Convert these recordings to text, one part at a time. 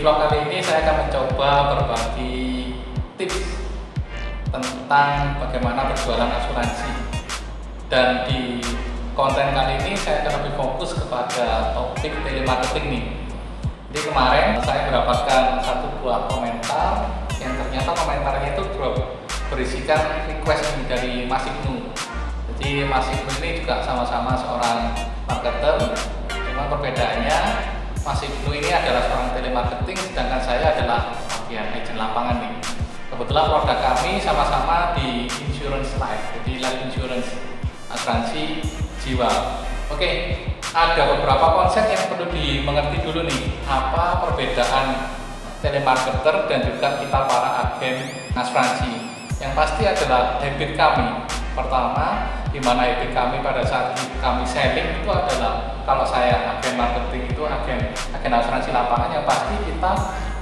vlog kali ini saya akan mencoba berbagi tips tentang bagaimana berjualan asuransi. Dan di konten kali ini saya akan lebih fokus kepada topik telemarketing nih. Jadi kemarin saya mendapatkan satu buah komentar yang ternyata komentarnya itu berisikan request dari Mas Ibnu. Jadi Mas Ibnu ini juga sama-sama seorang marketer, cuma perbedaannya Mas Ibnu ini adalah seorang telemarketing, sedangkan saya adalah bagian agent lapangan nih. Kebetulan produk kami sama-sama di insurance life, jadi life insurance, asuransi jiwa. Oke, ada beberapa konsep yang perlu dimengerti dulu nih. Apa perbedaan telemarketer dan juga kita para agen asuransi? Yang pasti adalah habit kami. Pertama, di mana habit kami pada saat kami selling itu adalah, kalau saya agen marketing itu agen asuransi lapangan, yang pasti kita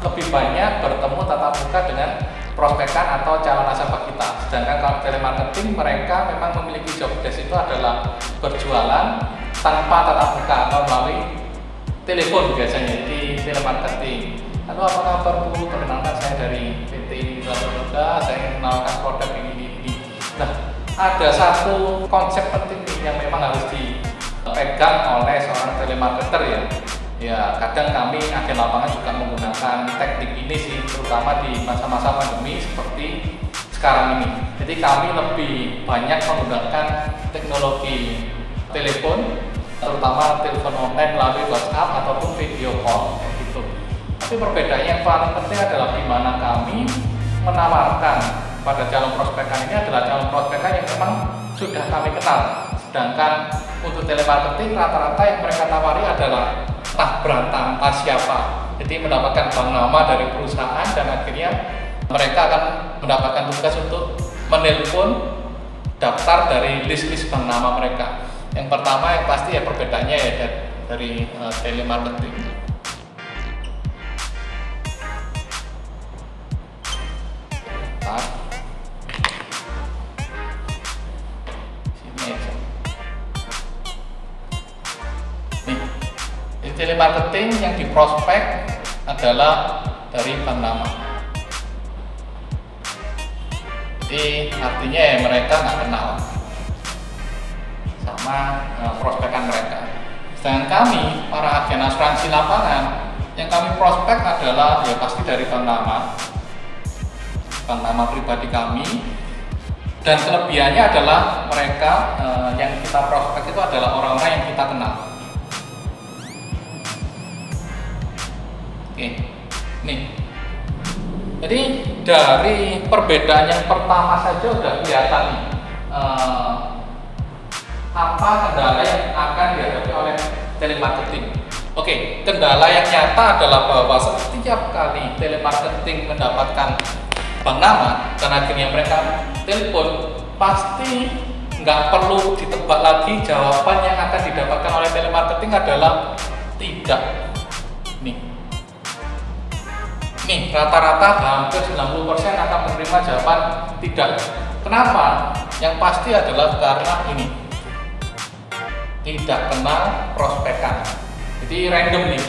lebih banyak bertemu tatap muka dengan prospekan atau calon nasabah kita. Sedangkan kalau telemarketing, mereka memang memiliki job desk itu adalah berjualan tanpa tatap muka atau melalui telepon biasanya di telemarketing. Lalu apa kabar Bu? Perkenalkan saya dari PT ini, saya ingin menawarkan produk ini. Nah, ada satu konsep penting yang memang harus dipegang oleh seorang telemarketer ya. Ya, kadang kami agen lapangan juga menggunakan teknik ini sih, terutama di masa-masa pandemi seperti sekarang ini. Jadi kami lebih banyak menggunakan teknologi telepon, terutama telepon online melalui WhatsApp ataupun video call gitu. Tapi perbedaannya yang paling penting adalah di mana kami menawarkan pada calon prospekan ini adalah calon prospekan yang memang sudah kami kenal. Sedangkan untuk telemarketing rata-rata yang mereka tawari adalah entah berantah entah siapa. Jadi mendapatkan bank nama dari perusahaan dan akhirnya mereka akan mendapatkan tugas untuk menelpon daftar dari list-list bank nama mereka. Yang pertama yang pasti ya perbedaannya ya dari telemarketing. Telemarketing yang diprospek adalah dari bank nama. Jadi artinya ya mereka nggak kenal sama prospekan mereka. Sedangkan kami para agen asuransi lapangan yang kami prospek adalah ya pasti dari bank nama pribadi kami. Dan kelebihannya adalah mereka yang kita prospek itu adalah orang-orang yang kita kenal. Oke, nih. Jadi dari perbedaan yang pertama saja sudah kelihatan nih apa kendala yang akan dihadapi oleh telemarketing. Oke, kendala yang nyata adalah bahwa setiap kali telemarketing mendapatkan bank nama dan akhirnya mereka telepon, pasti nggak perlu ditebak lagi, jawaban yang akan didapatkan oleh telemarketing adalah tidak. Nih, rata-rata hampir 90% akan menerima jawaban tidak. Kenapa? Yang pasti adalah karena ini tidak kenal prospekan. Jadi random nih,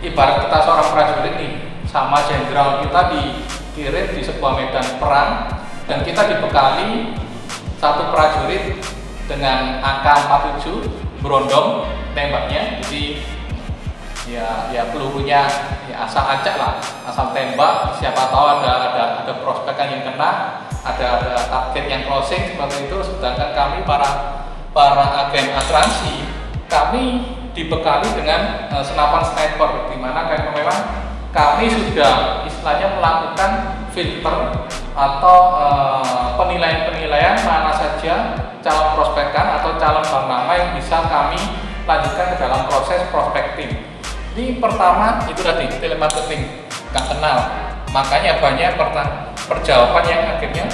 ibarat kita seorang prajurit nih, sama jenderal kita dikirim di sebuah medan perang dan kita dibekali satu prajurit dengan AK-47 berondong tembaknya. Jadi ya pelurunya ya asal acak lah, asal tembak, siapa tahu ada prospekan yang kena, ada target yang closing seperti itu. Sedangkan kami para agen asuransi, kami dibekali dengan senapan sniper, di mana memang kami sudah istilahnya melakukan filter atau penilaian mana saja calon prospekan atau calon bank nama yang bisa kami lanjutkan ke dalam proses prospecting. Ini pertama itu tadi telemarketing nggak kenal, makanya banyak perjawaban yang akhirnya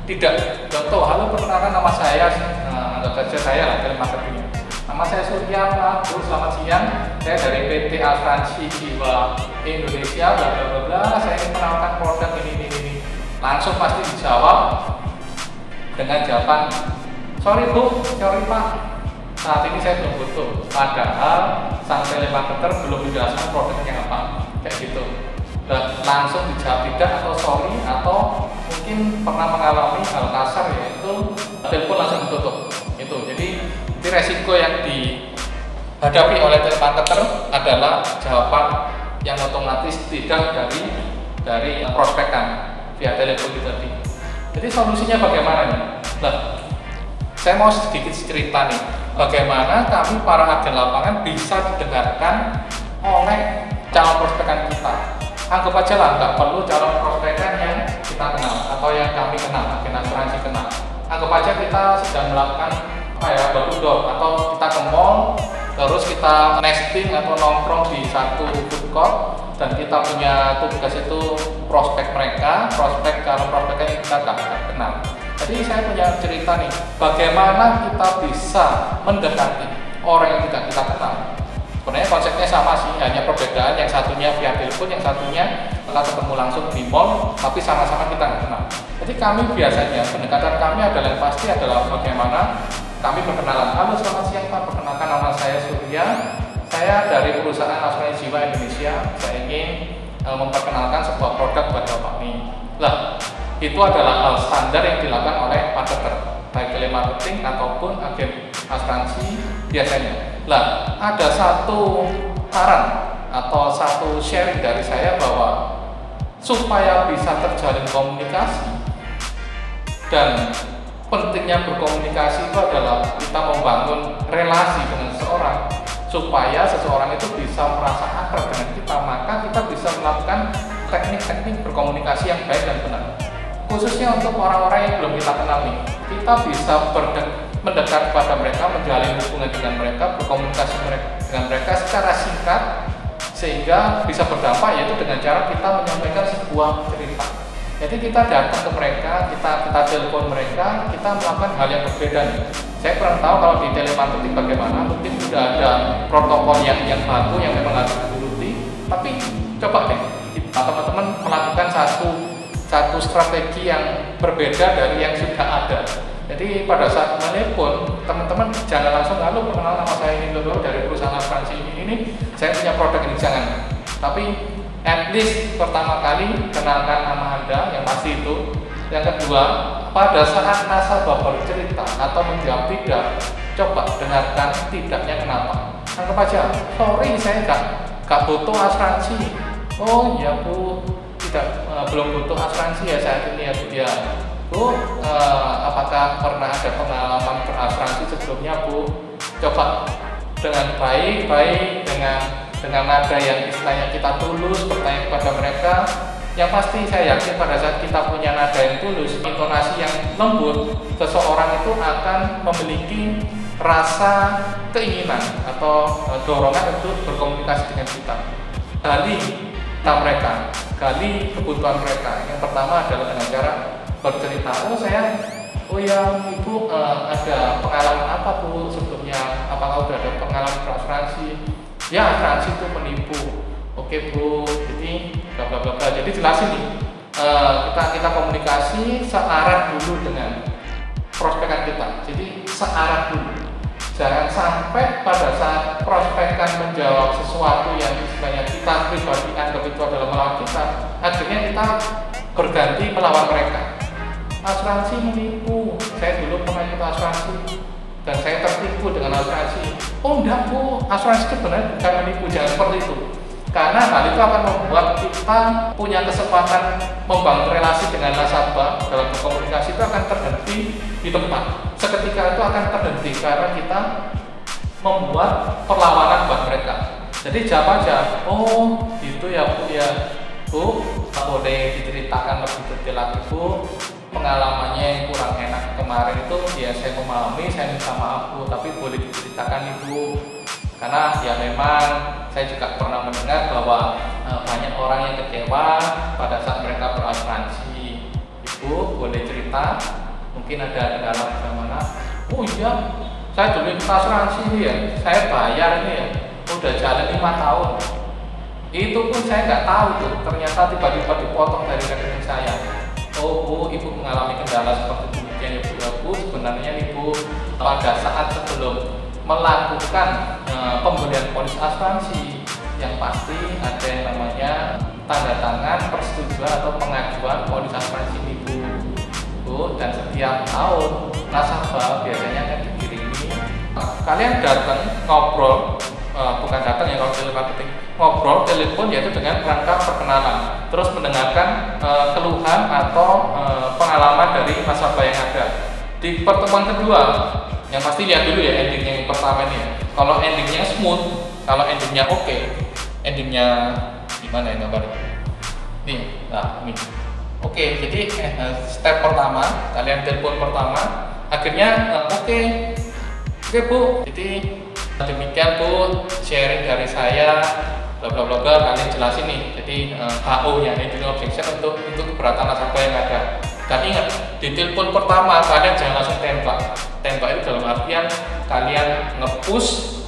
tidak. Contoh, halo perkenalkan nama saya, anggap saja saya lah telemarketingnya. Nama saya Surya Pak, Bu, selamat siang. Saya dari PT Asuransi Jiwa Indonesia, bla bla bla. Saya ingin menawarkan produk ini. Langsung pasti dijawab dengan jawaban, sorry Bu, sorry Pak, saat ini saya belum butuh. Padahal sang telemarketer belum menjelaskan produknya apa, kayak gitu. langsung dijawab tidak atau sorry, atau mungkin pernah mengalami hal kasar yaitu telepon langsung ditutup. Jadi resiko yang dihadapi oleh telemarketer adalah jawaban yang otomatis tidak dari prospekan via telepon itu tadi. Jadi solusinya bagaimana nih? Nah, saya mau sedikit cerita nih, bagaimana kami para agen lapangan bisa didengarkan oleh calon prospekan kita. Anggap aja lah, nggak perlu calon prospekan yang kita kenal atau yang kami kenal, agen asuransi kenal. Anggap aja kita sedang melakukan door to door, atau kita ke mall, terus kita nesting atau nongkrong di satu food court, dan kita punya tugas itu prospek calon prospekan yang kita nggak kenal. Jadi saya punya cerita nih, bagaimana kita bisa mendekati orang yang tidak kita kenal. Sebenarnya konsepnya sama sih, hanya perbedaan yang satunya via telepon, yang satunya telah ketemu langsung di mall, tapi sama-sama kita nggak kenal. Jadi kami biasanya, pendekatan kami adalah yang pasti adalah bagaimana kami perkenalan. Halo, selamat siang Pak, perkenalkan nama saya Surya, saya dari perusahaan asuransi jiwa Indonesia, saya ingin memperkenalkan sebuah produk buat Bapak nih. Lah, itu adalah hal standar yang dilakukan oleh marketer, baik telemarketing ataupun agen asuransi biasanya. Lah, ada satu saran atau satu sharing dari saya bahwa supaya bisa terjalin komunikasi, dan pentingnya berkomunikasi itu adalah kita membangun relasi dengan seseorang, supaya seseorang itu bisa merasa akrab dengan kita, maka kita bisa melakukan teknik-teknik berkomunikasi yang baik dan benar. Khususnya untuk orang-orang yang belum kita kenal nih, kita bisa mendekat kepada mereka, menjalin hubungan dengan mereka, berkomunikasi dengan mereka secara singkat, sehingga bisa berdampak, yaitu dengan cara kita menyampaikan sebuah cerita. Jadi kita datang ke mereka, kita telepon mereka, kita melakukan hal yang berbeda nih. Saya kurang tahu kalau di telemarketing bagaimana, mungkin sudah ada protokol yang baku yang memang harus diikuti, tapi coba deh teman-teman melakukan satu strategi yang berbeda dari yang sudah ada. Jadi pada saat menelepon, teman-teman jangan langsung lalu mengenal nama saya ini dulu dari perusahaan asuransi ini, saya punya produk ini, jangan. Tapi at least pertama kali kenalkan nama Anda yang pasti itu. Yang kedua, pada saat nasabah bercerita atau menjawab tidak, coba dengarkan tidaknya kenapa. Anggap aja, sorry saya nggak butuh asuransi. Oh iya Bu, belum butuh asuransi ya saat ini ya Bu ya. Bu, apakah pernah ada pengalaman berasuransi sebelumnya Bu? Coba dengan baik-baik, dengan nada yang istilahnya kita tulus bertanya kepada mereka. Yang pasti saya yakin pada saat kita punya nada yang tulus, intonasi yang lembut, seseorang itu akan memiliki rasa keinginan atau dorongan untuk berkomunikasi dengan kita. Gali mereka, gali kebutuhan mereka. Yang pertama adalah dengan cara bercerita. Oh ya Ibu, ada pengalaman apa Bu sebelumnya? Apakah sudah ada pengalaman berasuransi? Ya, asuransi itu menipu. Oke Bu, jadi bla bla bla. Jadi jelasin nih, kita komunikasi searah dulu dengan prospekan kita. Jadi searah dulu. Jangan sampai pada saat prospekan menjawab sesuatu yang istilahnya kita pribadi anggap itu adalah melawan kita, akhirnya kita berganti melawan mereka. Asuransi menipu, saya dulu pernah ikut asuransi dan saya tertipu dengan asuransi. Oh enggak Bu, asuransi itu benar bukan menipu, jangan seperti itu. Karena hal itu akan membuat kita punya kesempatan membangun relasi dengan nasabah dalam berkomunikasi, itu akan terhenti di tempat. Seketika itu akan terhenti karena kita membuat perlawanan buat mereka. Jadi jawab aja, oh gitu ya Bu ya. Bu, boleh diceritakan lebih detail lagi Bu, pengalamannya yang kurang enak kemarin itu ya saya memahami, saya minta maaf Bu, tapi boleh diceritakan Ibu. Karena ya memang saya juga pernah mendengar bahwa banyak orang yang kecewa pada saat mereka berasuransi. Ibu boleh cerita, mungkin ada kendala bagaimana? Oh iya, saya dulu ikut asuransi ini ya, saya bayar ini ya, udah jalan 5 tahun. Itu pun saya nggak tahu tuh, ternyata tiba-tiba dipotong dari rekening saya. Oh Bu, Ibu mengalami kendala seperti demikian ya Bu. Bu, sebenarnya Ibu pada saat sebelum melakukan pembelian polis asuransi, yang pasti ada yang namanya tanda tangan kalian datang ngobrol, bukan datang ya kalau telemarketing, ngobrol telepon yaitu dengan rangka perkenalan, terus mendengarkan keluhan atau pengalaman dari nasabah yang ada. Di pertemuan kedua, yang pasti lihat dulu ya endingnya yang pertama ini. Kalau endingnya smooth, kalau endingnya oke, endingnya gimana ya gambarnya? Nih, nah ini. Oke, jadi step pertama, kalian telepon pertama, akhirnya oke Bu. Jadi demikian Bu, sharing dari saya, bla bla bla bla, kalian jelasin nih. Jadi HO ya, handling objection untuk keberatan nasabah yang ada. Dan ingat, di telepon pertama kalian jangan langsung tembak. Tembak itu dalam artian kalian nge-push,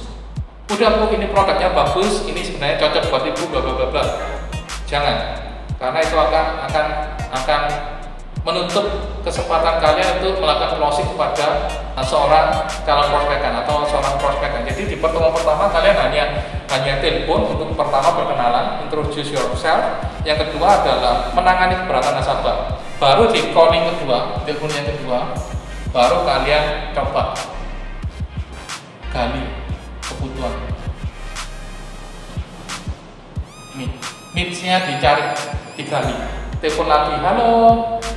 udah Bu ini produknya bagus, ini sebenarnya cocok buat Ibu, bla bla bla bla. Jangan, karena itu akan menutup kesempatan kalian untuk melakukan closing kepada seorang calon prospekan atau seorang prospekan. Jadi di pertemuan pertama kalian hanya telepon untuk pertama perkenalan, introduce yourself. Yang kedua adalah menangani keberatan nasabah. Baru di calling kedua, telepon yang kedua, baru kalian coba gali kebutuhan. Needs-nya dicari, digali. Telepon lagi, halo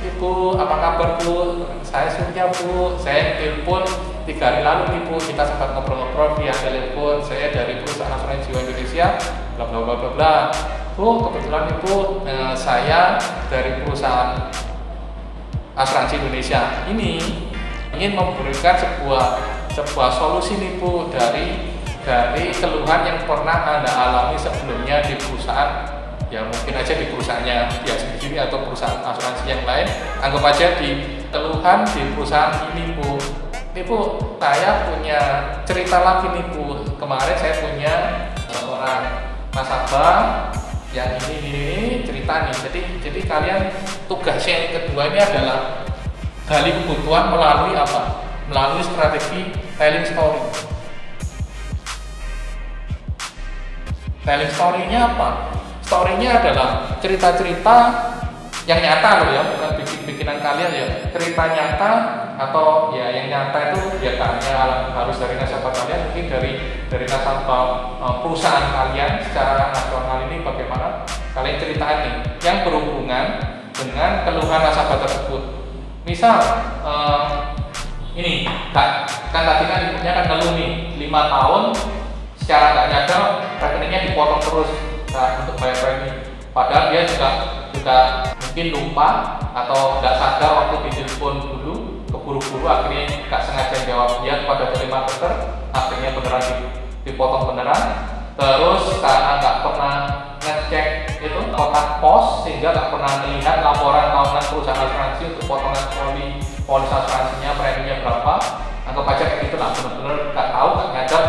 Ibu, apa kabar Bu? Saya Surya Bu, saya telepon 3 hari lalu nih Bu, kita sempat ngobrol-ngobrol via telepon. Saya dari perusahaan asuransi jiwa Indonesia, bla bla bla bla bla. Bu, kebetulan Ibu, saya dari perusahaan asuransi Indonesia ini ingin memberikan sebuah solusi nih Bu dari keluhan yang pernah Anda alami sebelumnya di perusahaan. Ya mungkin aja di perusahaannya dia sendiri atau perusahaan asuransi yang lain. Anggap aja di keluhan di perusahaan ini Bu. Ini Bu, saya punya cerita lagi nih Bu. Kemarin saya punya seorang nasabah yang ini cerita nih. Jadi kalian tugasnya yang kedua ini adalah gali kebutuhan melalui apa? Melalui strategi telling story. Telling story-nya apa? Story-nya adalah cerita-cerita yang nyata loh ya, bukan bikin-bikinan kalian ya. Cerita nyata atau ya yang nyata itu ya hanya harus dari nasabah kalian, mungkin dari nasabah perusahaan kalian secara nasional ini bagaimana kalian ceritain nih yang berhubungan dengan keluhan nasabah tersebut. Misal ini kan tadi kan ibunya kan ngeluh nih 5 tahun secara nggak nyadar rekeningnya dipotong terus. Nah, untuk bayar premi, padahal dia juga mungkin lupa atau nggak sadar waktu ditelepon dulu, keburu-buru akhirnya nggak sengaja jawab dia kepada telemarketer, akhirnya beneran dipotong beneran. Terus karena nggak pernah ngecek itu kotak pos sehingga nggak pernah melihat laporan tahunan perusahaan asuransi untuk potongan polis asuransinya preminya berapa. Anggap aja kayak gitu lah, benar-benar nggak tahu, nggak nyadar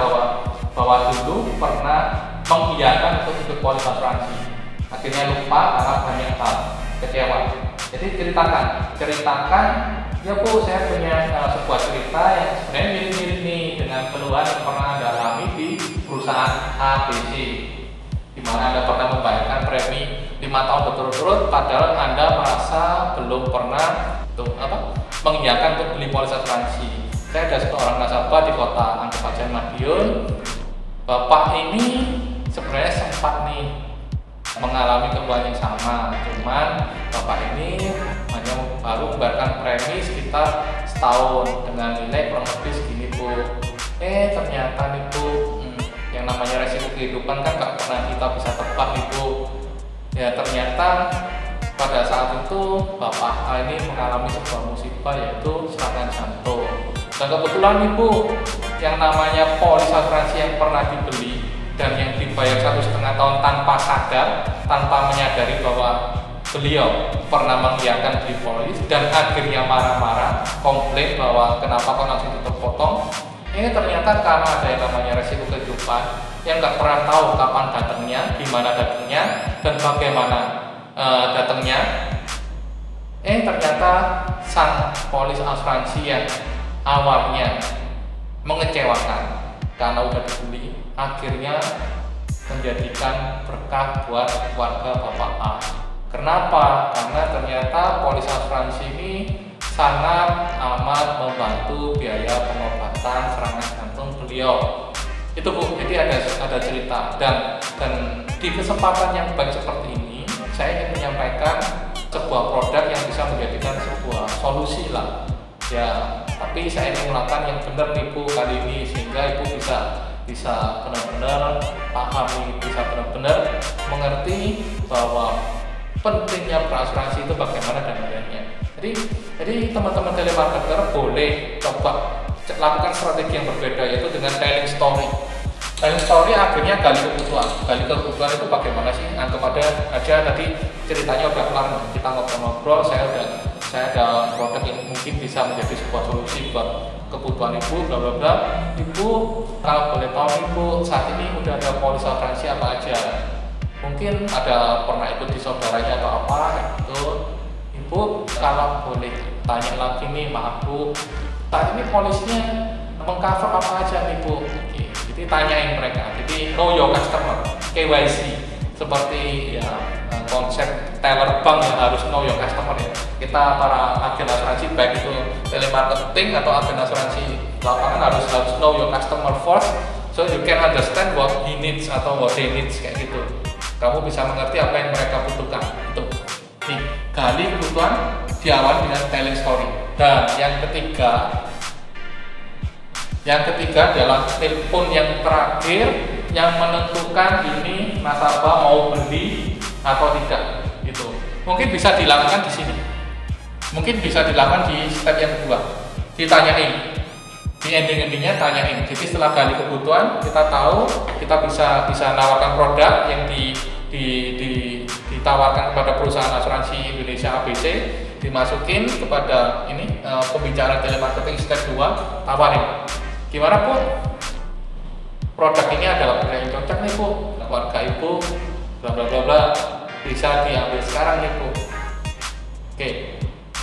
bahwa dulu pernah mengiyakan untuk ikut polis asuransi, akhirnya lupa karena banyak hal, kecewa. Jadi ceritakan ya Bu, saya punya sebuah cerita yang sebenarnya mirip-mirip nih dengan keluhan yang pernah Anda alami di perusahaan ABC, di mana Anda pernah membayarkan premi 5 tahun berturut-turut padahal Anda merasa belum pernah mengiyakan untuk beli polis asuransi. Saya ada seorang nasabah di kota anggap aja Madiun. Bapak ini sebenarnya sempat nih mengalami keluhan yang sama, cuman bapak ini hanya baru membayarkan premi sekitar setahun dengan nilai kurang lebih segini Bu. Ternyata nih Bu, yang namanya resiko kehidupan kan nggak pernah kita bisa tebak nih Bu. Ya ternyata pada saat itu bapak A ini mengalami sebuah musibah yaitu serangan jantung. Dan kebetulan nih Bu, yang namanya polis asuransi yang pernah dibeli dan yang dibayar 1,5 tahun tanpa sadar, tanpa menyadari bahwa beliau pernah mengiyakan beli polis dan akhirnya marah-marah, komplain bahwa kenapa kok langsung dipotong. Ini ternyata karena ada yang namanya resiko kehidupan yang nggak pernah tahu kapan datangnya, di mana datangnya, dan bagaimana datangnya. Ternyata sang polis asuransi yang awalnya mengecewakan karena udah dibeli, akhirnya menjadikan berkah buat keluarga Bapak A. Kenapa? Karena ternyata polis asuransi ini sangat amat membantu biaya pengobatan serangan jantung beliau. Itu Bu, jadi ada cerita dan di kesempatan yang baik seperti ini saya ingin menyampaikan sebuah produk yang bisa menjadikan sebuah solusi lah ya, tapi saya ingin melakukan yang benar nih Bu kali ini, sehingga Ibu bisa benar-benar pahami, bisa benar-benar mengerti bahwa pentingnya berasuransi itu bagaimana dan lainnya. Jadi teman-teman telemarketer boleh coba lakukan strategi yang berbeda, yaitu dengan telling story. Telling story akhirnya gali kebutuhan. Gali kebutuhan itu bagaimana sih? Anggap aja tadi ceritanya udah kelar, kita ngobrol-ngobrol, saya ada produk yang mungkin bisa menjadi sebuah solusi buat kebutuhan Ibu, bla bla bla. Ibu, kalau boleh tahu Ibu, saat ini udah ada polis asuransi apa aja? Mungkin ada pernah ikut di saudaranya atau apa gitu. Ibu, kalau boleh tanya lagi nih, maaf Bu, saat ini polisnya mengcover apa aja nih Bu? Jadi tanyain mereka. Jadi know your customer, KYC, seperti ya konsep teller bank yang harus know your customer ya. Kita para agen asuransi baik itu telemarketing atau agen asuransi lapangan harus know your customer first, so you can understand what he needs atau what they needs kayak gitu. Kamu bisa mengerti apa yang mereka butuhkan. Itu gali kebutuhan diawali dengan telling story. Dan yang ketiga adalah telepon yang terakhir yang menentukan ini nasabah mau beli atau tidak. Gitu. Mungkin bisa dilakukan di sini. Mungkin bisa dilakukan di step yang kedua. Ditanyain. Di ending-endingnya tanyain. Jadi setelah gali kebutuhan, kita tahu kita bisa nawarkan produk yang ditawarkan kepada perusahaan asuransi Indonesia ABC, dimasukin kepada ini pembicaraan telemarketing step 2, tawarin. Gimana Bu? Produk ini adalah produk yang cocok nih Bu, keluarga Ibu, bla bla bla bla, bisa diambil sekarang nih Bu. Oke.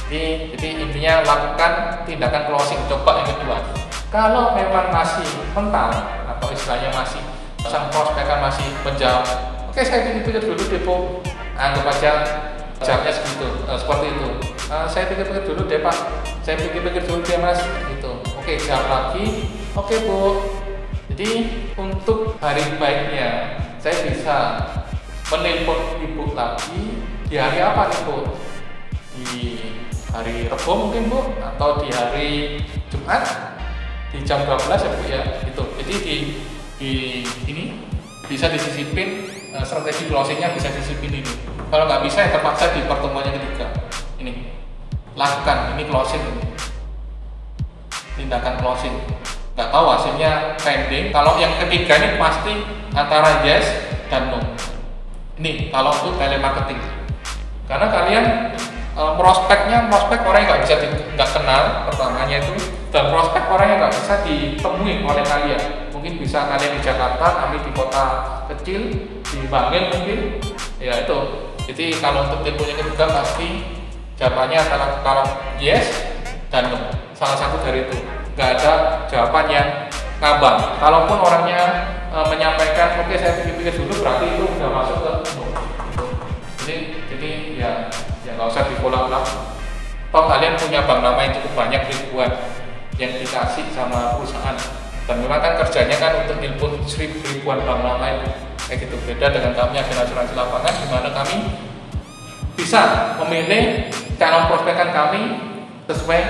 Jadi intinya lakukan tindakan closing, coba yang kedua. Kalau memang masih mental atau istilahnya masih sang prospekan masih menjawab, oke saya pikir-pikir dulu deh Bu, anggap aja jawabnya segitu, seperti itu. Saya pikir-pikir dulu deh Pak, saya pikir-pikir dulu deh Mas, gitu. Oke, jawab lagi, oke Bu. Jadi untuk hari baiknya saya bisa menelpon Ibu lagi di hari apa nih Bu? Di hari Rabu mungkin Bu, atau di hari Jumat di jam 12 ya Bu ya, gitu. Jadi di ini bisa disisipin, strategi closingnya bisa disisipin ini. Kalau nggak bisa ya terpaksa di pertemuan yang ketiga ini lakukan ini closing ini, tindakan closing. Nggak tahu hasilnya pending. Kalau yang ketiga ini pasti antara yes dan no. Ini kalau untuk telemarketing, karena kalian prospek orang yang nggak kenal pertamanya itu, dan prospek orang yang nggak bisa ditemui oleh kalian. Mungkin bisa kalian di Jakarta, kami di kota kecil, di Bangil mungkin, ya itu. Jadi kalau untuk teleponnya ketiga pasti jawabannya antara kalau yes dan no, salah satu dari itu. Nggak ada jawaban yang ngabang. Kalaupun orangnya menyampaikan oke saya pikir-pikir dulu, berarti itu udah masuk ke no. Jadi ya nggak usah diulang-ulang. Toh kalian punya bank nama yang cukup banyak, ribuan yang dikasih sama perusahaan, dan memang kan kerjanya kan untuk nelpon ribuan bank nama itu kayak gitu. Beda dengan kami agen asuransi lapangan, di mana kami bisa memilih calon prospekan kami sesuai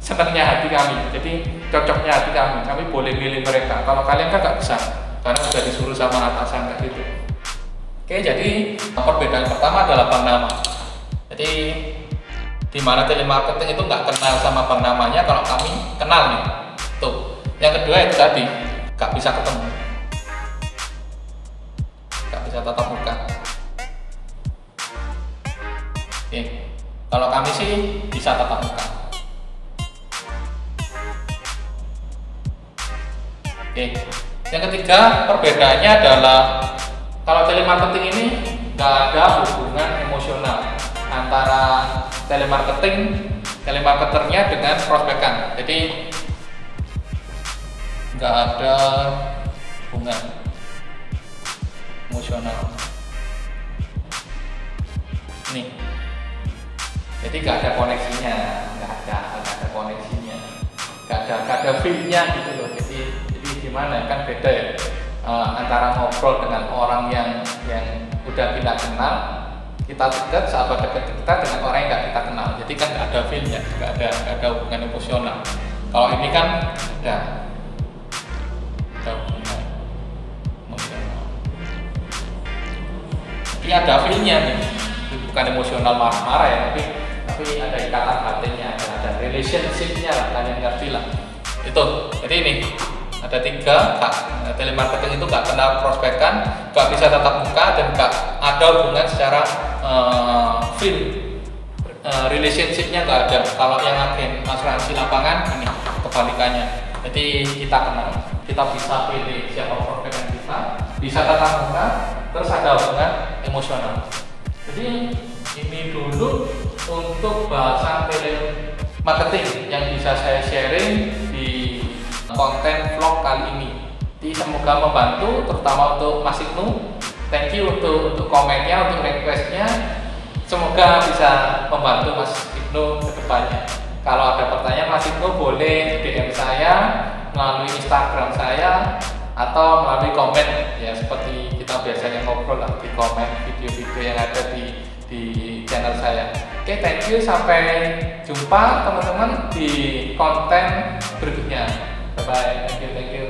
senangnya hati kami, jadi cocoknya hati kami boleh milih mereka. Kalau kalian kan nggak bisa, karena sudah disuruh sama atasan kayak gitu. Oke, jadi perbedaan pertama adalah bank nama. Jadi di mana telemarketing itu nggak kenal sama bank namanya, kalau kami kenal nih. Tuh. Yang kedua itu tadi nggak bisa ketemu, nggak bisa tatap muka. Oke, kalau kami sih bisa tatap muka. Oke, yang ketiga perbedaannya adalah kalau telemarketing ini nggak ada hubungan emosional antara telemarketernya dengan prospekan. Jadi nggak ada hubungan emosional. Nih, jadi nggak ada koneksinya, nggak ada koneksinya, nggak ada feel-nya gitu loh. Jadi gimana kan beda ya, antara ngobrol dengan orang yang udah kita kenal, kita dekat, sahabat dekat kita, dengan orang yang nggak kita kenal. Jadi kan nggak ada feel-nya, nggak ada hubungan emosional. Kalau ini kan ya ada hubungan emosional. Ini ada feel-nya nih, bukan emosional marah-marah ya, tapi ada ikatan hatinya, ada relationship-nya lah, kalian ngerti lah. Itu, jadi ini ada 3, telemarketing itu nggak kena prospekan, nggak bisa tatap muka, dan nggak ada hubungan secara feel, relationship-nya nggak ada. Kalau yang agen asuransi lapangan ini kebalikannya. Jadi kita kenal, kita bisa pilih siapa prospekan kita, bisa tatap muka, terus ada hubungan emosional. Jadi ini dulu untuk bahasan telemarketing yang bisa saya sharing di konten vlog kali ini. Jadi semoga membantu, terutama untuk Mas Ibnu. Thank you untuk komennya, untuk requestnya. Semoga bisa membantu Mas Ibnu ke depannya. Kalau ada pertanyaan Mas Ibnu boleh DM saya melalui Instagram saya atau melalui komen ya, seperti kita biasanya ngobrol lah di komen video-video yang ada di channel saya. Oke, thank you, sampai jumpa teman-teman di konten berikutnya. Bye bye, thank you.